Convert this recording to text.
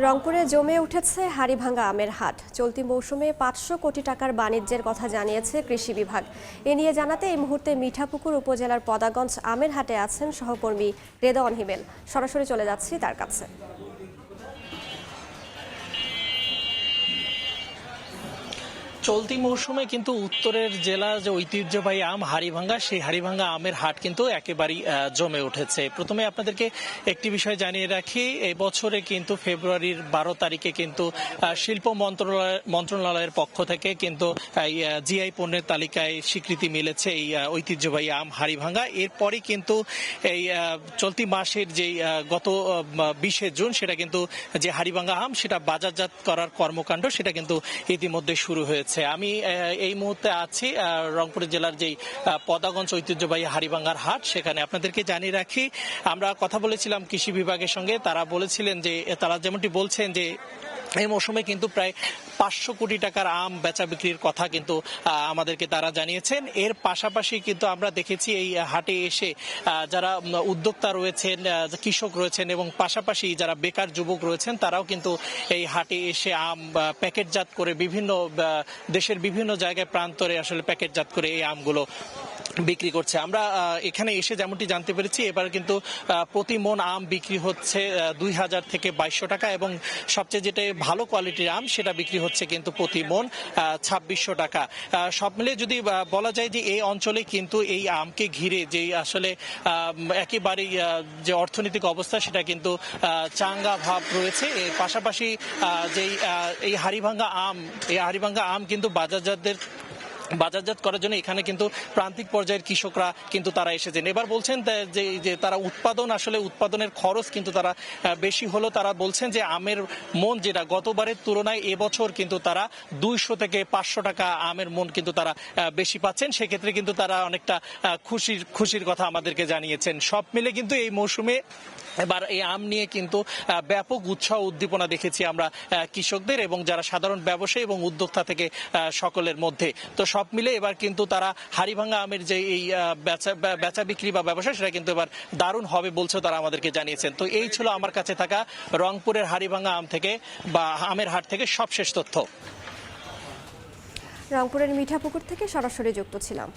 রংপুরে জমে উঠেছে হাড়িভাঙা আমের হাট। চলতি মৌসুমে 500 কোটি টাকার বাণিজ্যের কথা জানিয়েছে কৃষি বিভাগ। এ নিয়ে জানাতে এই মুহূর্তে মিঠাপুকুর উপজেলার পদাগঞ্জ আমের হাটে আছেন সহকর্মী রেদওয়ান হিমেল। সরাসরি চলে যাচ্ছি তার কাছে। চলতি মৌসুমে কিন্তু উত্তরের জেলা যে ঐতিহ্যবাহী আম হাড়িভাঙা, সেই হাড়িভাঙা আমের হাট কিন্তু একেবারেই জমে উঠেছে। প্রথমে আপনাদেরকে একটি বিষয় জানিয়ে রাখি, এই বছরে কিন্তু ফেব্রুয়ারির 12 তারিখে কিন্তু শিল্প মন্ত্রণালয়ের পক্ষ থেকে কিন্তু জিআই পণ্যের তালিকায় স্বীকৃতি মিলেছে এই ঐতিহ্যবাহী আম হাড়িভাঙা। এরপরই কিন্তু এই চলতি মাসের যে গত 20শে জুন সেটা কিন্তু যে হাড়িভাঙা আম সেটা বাজারজাত করার কর্মকাণ্ড সেটা কিন্তু ইতিমধ্যে শুরু হয়েছে। আমি এই মুহূর্তে আছি রংপুর জেলার যেই পদাগঞ্জ ঐতিহ্যবাহী হাড়িভাঙার হাট, সেখানে আপনাদেরকে জানিয়ে রাখি আমরা কথা বলেছিলাম কৃষি বিভাগের সঙ্গে। তারা বলেছিলেন যে তারা যেমনটি বলছেন যে এই মৌসুমে কিন্তু প্রায় 500 কোটি টাকার আম বেচা বিক্রির কথা কিন্তু আমাদেরকে তারা জানিয়েছেন। এর পাশাপাশি কিন্তু আমরা দেখেছি এই হাটে এসে যারা উদ্যোক্তা রয়েছেন, কৃষক রয়েছেন এবং পাশাপাশি যারা বেকার যুবক রয়েছেন তারাও কিন্তু এই হাটে এসে আম প্যাকেটজাত করে বিভিন্ন দেশের বিভিন্ন জায়গায় প্রান্তরে আসলে প্যাকেটজাত করে এই আমগুলো বিক্রি করছে। আমরা এখানে এসে যেমনটি জানতে পেরেছি এবার কিন্তু প্রতি মন আম বিক্রি হচ্ছে 2000 থেকে 2200 টাকা এবং সবচেয়ে যেটা ভালো কোয়ালিটির আম সেটা বিক্রি হচ্ছে কিন্তু প্রতি মন 2600 টাকা। সব মিলে যদি বলা যায় যে এই অঞ্চলে কিন্তু এই আমকে ঘিরে যে আসলে একেবারেই যে অর্থনৈতিক অবস্থা সেটা কিন্তু চাঙ্গা ভাব রয়েছে। এর পাশাপাশি যেই এই হাড়িভাঙা আম কিন্তু বাজারজাত করার জন্য এখানে কিন্তু প্রান্তিক পর্যায়ের কৃষকরা কিন্তু তারা এসেছেন। এবার বলছেন যে তারা উৎপাদনের খরচ কিন্তু তারা বেশি হলো। তারা বলছেন যে আমের মন যেটা গতবারের তুলনায় এবছর কিন্তু তারা 200 থেকে 500 টাকা আমের মন কিন্তু তারা বেশি পাচ্ছেন। সেক্ষেত্রে কিন্তু তারা অনেকটা খুশির কথা আমাদেরকে জানিয়েছেন। সব মিলে কিন্তু এই মৌসুমে এবার এই আম নিয়ে কিন্তু ব্যাপক উৎসাহ উদ্দীপনা দেখেছি আমরা কৃষকদের এবং যারা সাধারণ ব্যবসায়ী এবং উদ্যোক্তা থেকে সকলের মধ্যে। তো সব মিলে এবার কিন্তু তারা হাড়িভাঙা আমের যে এই বেচা বিক্রি বা ব্যবসা সেটা কিন্তু এবার দারুণ হবে বলছে তারা আমাদেরকে জানিয়েছেন। তো এই ছিল আমার কাছে থাকা রংপুরের হাড়িভাঙা আম থেকে বা আমের হাট থেকে সবশেষ তথ্য। রংপুরের মিঠাপুকুর থেকে সরাসরি যুক্ত ছিলাম।